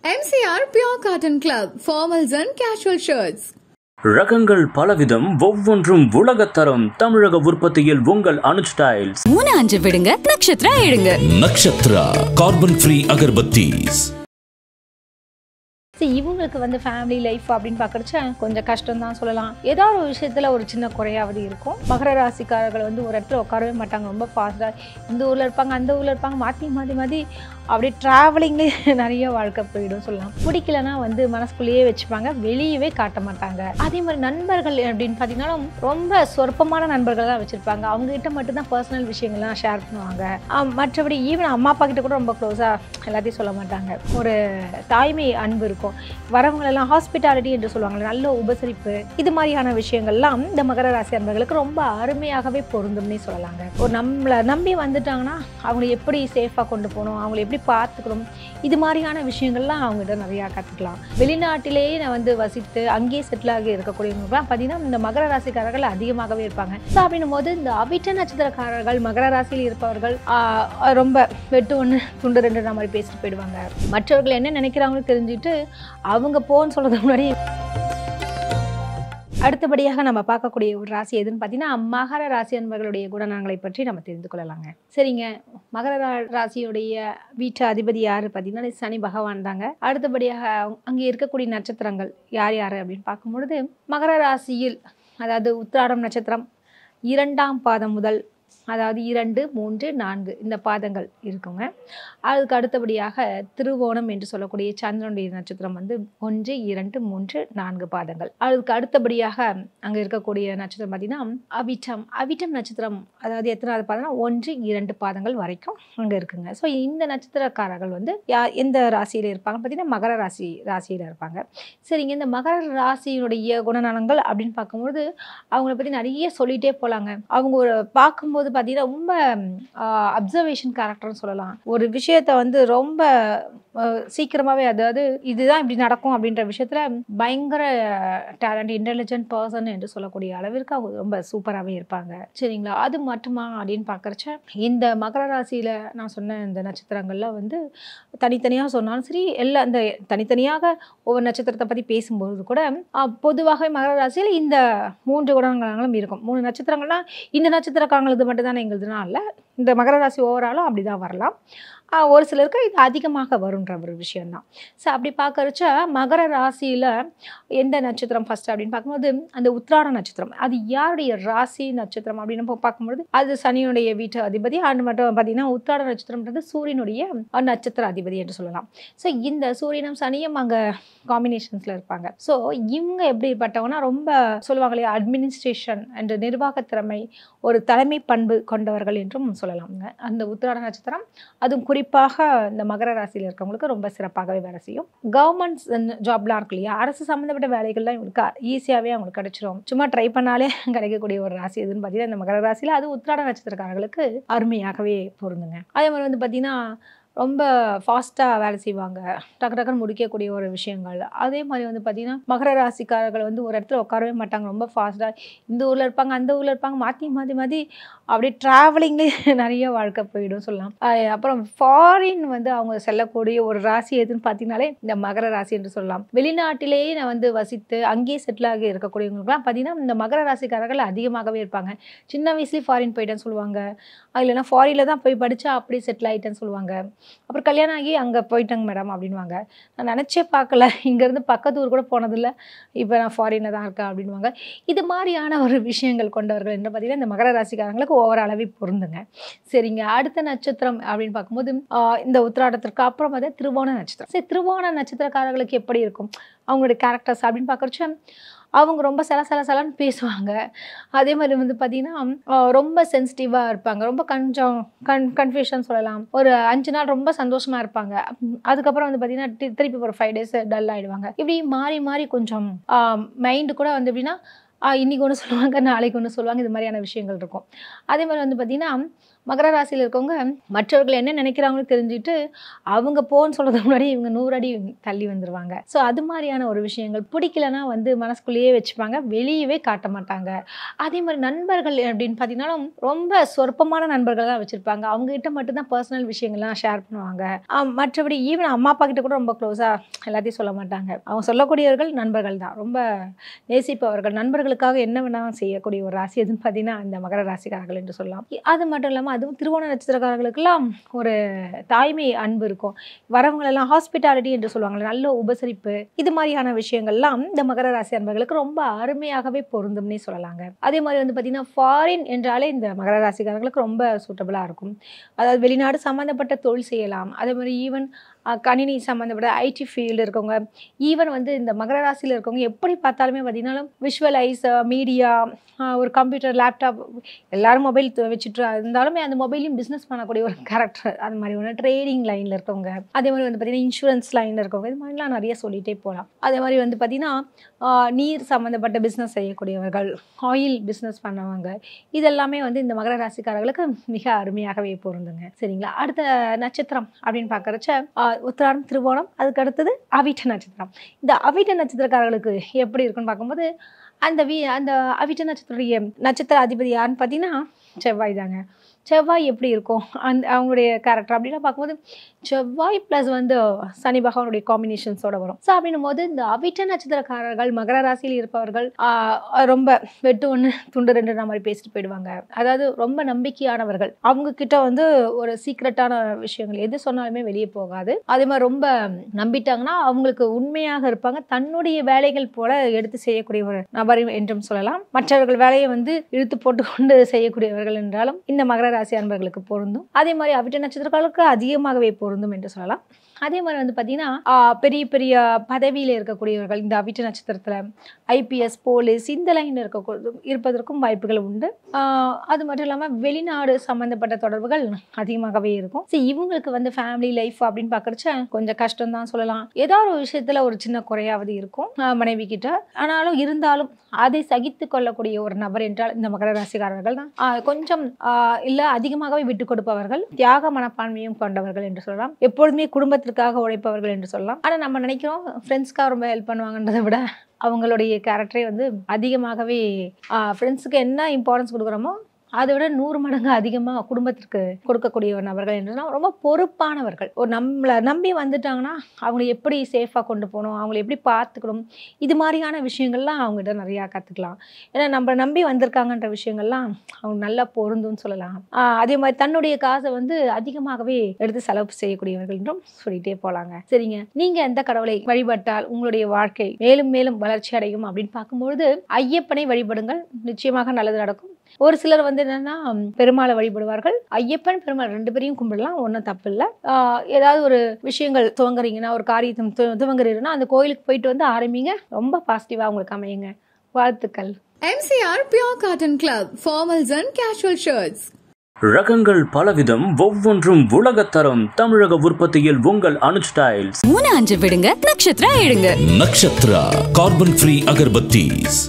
MCR Pure Cotton Club, formals and casual shirts. ரகங்கள் பலவிதம், ஒவ்வொன்றும் உலகத்தரம். தமிழக உற்பத்தியில் உங்கள் அனுஜ் ஸ்டைல்ஸ். 3-5 விடுங்க, நக்ஷத்ரா எடுங்க. Nakshatra carbon free agarbattis. இவங்களுக்கு வந்து ஃபேமிலி லைஃப் அப்படின்னு பார்க்குறச்ச கொஞ்சம் கஷ்டம் தான் சொல்லலாம். ஏதாவது ஒரு விஷயத்தில் ஒரு சின்ன குறையாவது இருக்கும். மகர ராசிக்காரர்கள் வந்து ஒரு இடத்துல உட்காரவே மாட்டாங்க. ரொம்ப ஃபாஸ்ட்டாக இந்த ஊரில் இருப்பாங்க, அந்த ஊரில் இருப்பாங்க, மாற்றி அப்படியே ட்ராவலிங்லேயே நிறைய வாழ்க்கை போயிடும் சொல்லலாம். பிடிக்கலன்னா வந்து மனசுக்குள்ளேயே வச்சுப்பாங்க, வெளியவே காட்ட மாட்டாங்க. அதே மாதிரி நண்பர்கள் அப்படின்னு பார்த்தீங்கன்னா ரொம்ப சொற்பமான நண்பர்கள் தான் வச்சுருப்பாங்க. அவங்ககிட்ட மட்டும்தான் பர்சனல் விஷயங்கள்லாம் ஷேர் பண்ணுவாங்க. மற்றபடி ஈவன் அம்மா அப்பா கிட்ட கூட ரொம்ப க்ளோஸாக எல்லாத்தையும் சொல்ல மாட்டாங்க. ஒரு தாய்மை அன்பு இருக்கும். வரவங்களெல்லாம் ஹாஸ்பிட்டாலிட்டி என்று சொல்லுவாங்க, நல்ல உபசரிப்பு, இது மாதிரியான விஷயங்கள்லாம் இந்த மகர ராசி அன்பர்களுக்கு ரொம்ப அருமையாகவே பொருந்தும்னே சொல்லலாங்க. ஒரு நம்மளை நம்பி வந்துட்டாங்கன்னா அவங்களை எப்படி சேஃபாக கொண்டு போகணும், அவங்களை எப்படி பார்த்துக்கணும், இது மாதிரியான விஷயங்கள்லாம் அவங்ககிட்ட நிறையா கற்றுக்கலாம். வெளிநாட்டிலேயே நான் வந்து வசித்து அங்கேயே செட்டில் ஆகி இருக்கக்கூடியவங்கலாம் பார்த்தீங்கன்னா இந்த மகர ராசிக்காரர்கள் அதிகமாகவே இருப்பாங்க. ஸோ அப்படின்னும் போது இந்த அவிட்ட நட்சத்திரக்காரர்கள் மகர ராசியில் இருப்பவர்கள் ரொம்ப வெட்டு ஒன்று துண்டு ரெண்டு மாதிரி பேசிட்டு போயிடுவாங்க. மற்றவர்கள் என்ன நினைக்கிறாங்களோ தெரிஞ்சுட்டு அவங்க போன்னு சொல்றதுக்கு முன்னாடி அடுத்தபடியாக நம்ம பார்க்கக்கூடிய ஒரு ராசி எதுன்னு பார்த்தீங்கன்னா மகர ராசி அன்பர்களுடைய குணநலங்களை பற்றி நம்ம தெரிந்து கொள்ளலாங்க. சரிங்க, மகர ராசியுடைய வீட்டு அதிபதி யாரு பார்த்தீங்கன்னா சனி பகவான் தாங்க. அடுத்தபடியாக அங்கே இருக்கக்கூடிய நட்சத்திரங்கள் யார் யார் அப்படின்னு பார்க்கும்பொழுது மகர ராசியில் அதாவது உத்திராடம் நட்சத்திரம் 2ஆம் பாதம் முதல் அதாவது 2, 3, 4 இந்த பாதங்கள் இருக்குங்க. அதுக்கு அடுத்தபடியாக திருவோணம் என்று சொல்லக்கூடிய சந்திரனுடைய நட்சத்திரம் வந்து 1, 2, 3, 4 பாதங்கள். அதுக்கு அடுத்தபடியாக அங்கே இருக்கக்கூடிய நட்சத்திரம் பார்த்தீங்கன்னா அவிட்டம் நட்சத்திரம், அதாவது எத்தனாவது பாதம்னா 1, 2 பாதங்கள் வரைக்கும் அங்கே இருக்குங்க. ஸோ இந்த நட்சத்திரக்காரர்கள் வந்து எந்த ராசியில் இருப்பாங்க பார்த்தீங்கன்னா மகர ராசியில் இருப்பாங்க. சரிங்க, இந்த மகர ராசியினுடைய குணநலங்கள் அப்படின்னு பார்க்கும்போது அவங்கள பற்றி நிறைய சொல்லிகிட்டே போகலாங்க. அவங்க ஒரு பார்க்கும்போது பார்த்தீங்கன்னா ரொம்ப அப்சர்வேஷன் கேரக்டர்னு சொல்லலாம். ஒரு விஷயத்தை வந்து ரொம்ப சீக்கிரமாகவே, அதாவது இதுதான் இப்படி நடக்கும் அப்படின்ற விஷயத்தில் பயங்கர டேலண்ட், இன்டெலிஜென்ட் பர்சன் என்று சொல்லக்கூடிய அளவிற்கு அவங்க ரொம்ப சூப்பராகவே இருப்பாங்க. சரிங்களா, அது மட்டுமா அப்படின்னு பார்க்குறச்ச இந்த மகர ராசியில் நான் சொன்ன இந்த நட்சத்திரங்கள்லாம் வந்து தனித்தனியாக சொன்னாலும் சரி, எல்லாம் இந்த தனித்தனியாக ஒவ்வொரு நட்சத்திரத்தை பற்றி பேசும்போது கூட பொதுவாக மகர ராசியில் இந்த 3 குணங்களும் இருக்கும். 3 நட்சத்திரங்கள்லாம் இந்த நட்சத்திரக்காரங்களுக்கு மட்டும்தானே எங்களுதுனா இல்லை, இந்த மகர ராசி ஓவராலும் அப்படி தான் வரலாம். ஒரு சிலருக்கு இது அதிகமாக வருன்ற ஒரு விஷயம்தான். ஸோ அப்படி பார்க்கறச்ச மகர ராசியில் எந்த நட்சத்திரம் ஃபஸ்ட்டு அப்படின்னு பார்க்கும்போது அந்த உத்திராட நட்சத்திரம், அது யாருடைய ராசி நட்சத்திரம் அப்படின்னு பார்க்கும்போது அது சனியுடைய வீட்டு அதிபதி. அது மட்டும் பார்த்தீங்கன்னா உத்திராட நட்சத்திரம்ன்றது சூரியனுடைய நட்சத்திர அதிபதி என்று சொல்லலாம். ஸோ இந்த சூரியனும் சனியும் அங்கே காம்பினேஷன்ஸில் இருப்பாங்க. ஸோ இவங்க எப்படிப்பட்டவங்கன்னா ரொம்ப சொல்லுவாங்களே அட்மினிஸ்ட்ரேஷன் என்ற நிர்வாகத்திறமை, ஒரு தலைமை பண்பு கொண்டவர்கள் என்றும் சொல்லலாம்ங்க. அந்த உத்திராட நட்சத்திரம் அதுவும் குறிப்பாக இந்த மகர ராசியில் இருக்கவங்களுக்கு ரொம்ப சிறப்பாகவே வேலை செய்யும். கவர்மெண்ட் ஜாப்லாம் இருக்கு இல்லையா, அரசு சம்மந்தப்பட்ட வேலைகள்லாம் இவங்களுக்கு ஈஸியாகவே அவங்களுக்கு கிடைச்சிரும். சும்மா ட்ரை பண்ணாலே கிடைக்கக்கூடிய ஒரு ராசி எதுன்னு பார்த்தீங்கன்னா இந்த மகர ராசியில் அது உத்திராட நட்சத்திரக்காரர்களுக்கு அருமையாகவே பொருந்துங்க. அதே மாதிரி வந்து பார்த்தீங்கன்னா ரொம்ப ஃபாஸ்ட்டாக வேலை செய்வாங்க, டக்கு டக்குன்னு முடிக்கக்கூடிய ஒரு விஷயங்கள். அதே மாதிரி வந்து பார்த்திங்கன்னா மகர ராசிக்காரர்கள் வந்து ஒரு இடத்துல உட்காரவே மாட்டாங்க. ரொம்ப ஃபாஸ்ட்டாக இந்த ஊரில் இருப்பாங்க, அந்த ஊரில் இருப்பாங்க, மாற்றி அப்படியே ட்ராவலிங்லேயே நிறைய வாழ்க்கை போயிடும் சொல்லலாம். அப்புறம் ஃபாரின் வந்து அவங்க செல்லக்கூடிய ஒரு ராசி எதுன்னு பார்த்தீங்கன்னாலே இந்த மகர ராசி என்று சொல்லலாம். வெளிநாட்டிலேயே நான் வந்து வசித்து அங்கேயே செட்டில் ஆகி இருக்கக்கூடியவங்களுக்குலாம் பார்த்தீங்கன்னா இந்த மகர ராசிக்காரர்கள் அதிகமாகவே இருப்பாங்க. சின்ன வயசுலேயே ஃபாரின் போயிட்டேன்னு சொல்லுவாங்க, இல்லைன்னா ஃபாரினில் தான் போய் படித்தா அப்படியே செட்டில் ஆகிட்டேன்னு சொல்லுவாங்க. அப்புறம் கல்யாணம் ஆகி அங்கே போயிட்டாங்க மேடம் அப்படின்வாங்க. நான் நினச்சே பார்க்கல, இங்கேருந்து பக்கத்து ஊர் கூட போனதில்லை, இப்போ நான் ஃபாரினில் தான் இருக்கேன் அப்படின்வாங்க. இது மாதிரியான ஒரு விஷயங்கள் கொண்டவர்கள் என்று பார்த்தீங்கன்னா இந்த மகர ராசிக்காரங்களுக்கு ஓவராலாகவே பொருந்துங்க. சரிங்க, அடுத்த நட்சத்திரம் அப்படின்னு பார்க்கும்போது இந்த உத்திராடத்திற்கு அப்புறம் பார்த்தா திருவோண நட்சத்திரம். சரி, திருவோண நட்சத்திரக்காரர்களுக்கு எப்படி இருக்கும் அவங்களுடைய கேரக்டர்ஸ் அப்படின்னு பார்க்குறச்ச அவங்க ரொம்ப சலன்னு பேசுவாங்க. அதே மாதிரி வந்து பார்த்திங்கன்னா ரொம்ப சென்சிட்டிவாக இருப்பாங்க, ரொம்ப கொஞ்சம் கன்ஃபியூஷன் சொல்லலாம். ஒரு 5 நாள் ரொம்ப சந்தோஷமாக இருப்பாங்க, அதுக்கப்புறம் வந்து பார்த்திங்கன்னா திருப்பி ஒரு 5 days டல் ஆகிடுவாங்க. இப்படி மாறி கொஞ்சம் மைண்டு கூட வந்து எப்படின்னா இன்றைக்கி ஒன்று சொல்லுவாங்க, நாளைக்கு ஒன்று சொல்லுவாங்க, இது மாதிரியான விஷயங்கள் இருக்கும். அதே மாதிரி வந்து பார்த்திங்கன்னா மகர ராசியில் இருக்கவங்க மற்றவர்கள் என்ன நினைக்கிறாங்கன்னு தெரிஞ்சுட்டு அவங்க போன்னு சொல்கிறதுக்கு முன்னாடி இவங்க 100 அடி தள்ளி வந்துடுவாங்க. ஸோ அது மாதிரியான ஒரு விஷயங்கள் பிடிக்கலன்னா வந்து மனசுக்குள்ளேயே வச்சுப்பாங்க, வெளியவே காட்ட மாட்டாங்க. அதே மாதிரி நண்பர்கள் அப்படின்னு பார்த்தீங்கன்னா ரொம்ப சொற்பமான நண்பர்கள் தான் வச்சுருப்பாங்க. அவங்ககிட்ட மட்டும்தான் பர்சனல் விஷயங்கள்லாம் ஷேர் பண்ணுவாங்க. மற்றபடி ஈவன் அம்மா அப்பா கிட்ட கூட ரொம்ப க்ளோஸாக எல்லாத்தையும் சொல்ல மாட்டாங்க. அவங்க சொல்லக்கூடியவர்கள் நண்பர்கள் தான், ரொம்ப நேசிப்பவர்கள், நண்பர்களுக்காக என்ன வேணாலும் செய்யக்கூடிய ஒரு ராசி எதுன்னு பார்த்தீங்கன்னா இந்த மகர ராசிக்காரர்கள் என்று சொல்லலாம். அது மட்டும் இல்லாமல் அதுவும் திருவோண நட்சத்திரக்காரர்களுக்கெல்லாம் ஒரு தாய்மை அன்பு இருக்கும். வரவங்களெல்லாம் ஹாஸ்பிட்டாலிட்டி என்று சொல்லுவாங்க, நல்ல உபசரிப்பு, இது மாதிரியான விஷயங்கள்லாம் இந்த மகர ராசி அன்பர்களுக்கு ரொம்ப அருமையாகவே பொருந்தும்னே சொல்லலாங்க. அதே மாதிரி வந்து பார்த்தீங்கன்னா ஃபாரின் என்றாலே இந்த மகர ராசிக்காரர்களுக்கு ரொம்ப சூட்டபுளாக இருக்கும். அதாவது வெளிநாடு சம்மந்தப்பட்ட தொழில் செய்யலாம். அதே மாதிரி ஈவன் கணினி சம்மந்தப்பட்ட ஐடி ஃபீல்டு இருக்கவங்க, ஈவன் வந்து இந்த மகர ராசியில் இருக்கவங்க எப்படி பார்த்தாலுமே பார்த்தீங்கன்னா விஷுவலைஸ் மீடியா, ஒரு கம்ப்யூட்டர், லேப்டாப், எல்லாரும் மொபைல் வச்சுட்டு இருந்தாலுமே அந்த மொபைலையும் பிஸ்னஸ் பண்ணக்கூடிய ஒரு கேரக்டர், அது மாதிரி ஒன்று ட்ரேடிங் லைனில் இருக்கவங்க, அதே மாதிரி வந்து பார்த்திங்கன்னா இன்சூரன்ஸ் லைனில் இருக்கவங்க, இது மாதிரிலாம் நிறைய சொல்லிகிட்டே போகலாம். அதே மாதிரி வந்து பார்த்திங்கன்னா நீர் சம்மந்தப்பட்ட பிஸ்னஸ் செய்யக்கூடியவர்கள், ஆயில் பிஸ்னஸ் பண்ணவங்க, இதெல்லாமே வந்து இந்த மகர ராசிக்காரர்களுக்கு மிக அருமையாகவே பொருந்துங்க. சரிங்களா? அடுத்த நட்சத்திரம் அப்படின்னு பார்க்குறச்ச உத்திராடம், திருவோணம், அதுக்கு அடுத்தது அவிட்ட நட்சத்திரம். இந்த அவிட்ட நட்சத்திரக்காரர்களுக்கு எப்படி இருக்குன்னு பார்க்கும்போது அந்த அவிட்ட நட்சத்திர அதிபதி யாருன்னு பார்த்தீங்கன்னா செவ்வாய் தாங்க. செவ்வாய் எப்படி இருக்கும் அவங்களுடைய கேரக்டர் அப்படின்னா பார்க்கும்போது செவ்வாய் ப்ளஸ் வந்து சனி பகவானுடைய காம்பினேஷன்ஸோட வரும். ஸோ அப்படின்னும் போது இந்த அவிட்ட நட்சத்திரக்காரர்கள் மகர ராசியில் இருப்பவர்கள் ரொம்ப வெட்டு ஒன்று துண்டு ரெண்டுன்ற மாதிரி பேசிட்டு போயிடுவாங்க. அதாவது ரொம்ப நம்பிக்கையானவர்கள். அவங்க கிட்ட வந்து ஒரு சீக்ரெட்டான விஷயங்கள் எது சொன்னாலுமே வெளியே போகாது. அதே மாதிரி ரொம்ப நம்பிட்டாங்கன்னா அவங்களுக்கு உண்மையாக இருப்பாங்க. தன்னுடைய வேலைகள் போல எடுத்து செய்யக்கூடிய ஒரு நபர் என்றும் சொல்லலாம். மற்றவர்கள் வேலையை வந்து இழுத்து போட்டு கொண்டு செய்யக்கூடியவர்கள் என்றாலும் இந்த மகர ராசி அன்பர்களுக்கு பொருந்தும். அதே மாதிரி அவிட்ட நட்சத்திரங்களுக்கு அதிகமாகவே பொருந்தும் என்று சொல்லலாம். அதே மாதிரி வந்து பார்த்தீங்கன்னா பெரிய பெரிய பதவியில் இருக்கக்கூடியவர்கள் இந்த அவிட்ட நட்சத்திரத்தில் ஐபிஎஸ், போலீஸ் இந்த லைன் இருப்பதற்கும் வாய்ப்புகள் உண்டு. அது மட்டும் இல்லாமல் வெளிநாடு சம்மந்தப்பட்ட தொடர்புகள் அதிகமாகவே இருக்கும். ஸோ இவங்களுக்கு வந்து ஃபேமிலி லைஃப் அப்படின்னு பார்க்குறச்ச கொஞ்சம் கஷ்டம் தான் சொல்லலாம். ஏதாவது ஒரு விஷயத்தில் ஒரு சின்ன குறையாவது இருக்கும் மனைவி கிட்ட. ஆனாலும் இருந்தாலும் அதை சகித்து கொள்ளக்கூடிய ஒரு நபர் என்றால் இந்த மகர ராசிக்காரர்கள் தான். கொஞ்சம் இல்லை அதிகமாகவே விட்டு கொடுப்பவர்கள், தியாக மனப்பான்மையும் கொண்டவர்கள் என்று சொல்லலாம். எப்பொழுதுமே குடும்பத்திற்காக உழைப்பவர்கள் என்று சொல்லலாம். ஆனால் நம்ம நினைக்கிறோம் ஃப்ரெண்ட்ஸ்க்காக ரொம்ப ஹெல்ப் பண்ணுவாங்கன்றதை விட அவங்களுடைய கேரக்டரே வந்து அதிகமாகவே ஃப்ரெண்ட்ஸுக்கு என்ன இம்பார்ட்டன்ஸ் கொடுக்குறோமோ அதை விட 100 மடங்கு அதிகமாக குடும்பத்திற்கு கொடுக்கக்கூடிய ஒரு நபர்கள் என்றுனா ரொம்ப பொறுப்பானவர்கள். ஒரு நம்மளை நம்பி வந்துட்டாங்கன்னா அவங்களை எப்படி சேஃபாக கொண்டு போகணும், அவங்களை எப்படி பார்த்துக்கணும், இது மாதிரியான விஷயங்கள்லாம் அவங்ககிட்ட நிறையா கற்றுக்கலாம். ஏன்னா நம்ம நம்பி வந்திருக்காங்கன்ற விஷயங்கள்லாம் அவங்க நல்லா பொருந்தும்னு சொல்லலாம். அதே மாதிரி தன்னுடைய காசை வந்து அதிகமாகவே எடுத்து செலவு செய்யக்கூடியவர்கள் என்றும் சொல்லிகிட்டே போகலாங்க. சரிங்க, நீங்கள் எந்த கடவுளை வழிபட்டால் உங்களுடைய வாழ்க்கை மேலும் மேலும் வளர்ச்சி அடையும் அப்படின்னு பார்க்கும்பொழுது ஐயப்பனை வழிபடுங்கள், நிச்சயமாக நல்லது நடக்கும். ஒரு சிலர் வந்து என்னன்னா பெருமாளை வழிபடுவார்கள். ஐயப்பன், பெருமாள் 2 பேரையும் கும்பிடலாம், ஒன்றும் தப்பு இல்லை. ஏதாவது ஒரு விஷயங்கள் துவங்குறீங்கன்னா, ஒரு காரியத்தை துவங்குறீங்கன்னா அந்த கோயிலுக்கு போயிட்டு வந்து ஆரம்பிங்க. ரொம்ப பாசிட்டிவாக உங்களுக்கு அமையுங்க. வாழ்த்துக்கள். MCR Pure Cotton Club, formals and casual shirts. ரகங்கள் பலவிதம், ஒவ்வொன்றும் உலகத்தரம். தமிழக உற்பத்தியில் உங்கள் அனுஜ் ஸ்டைல்ஸ். 3 விடுங்க, நட்சத்திரா எழுங்க. Nakshatra carbon free agarbattis.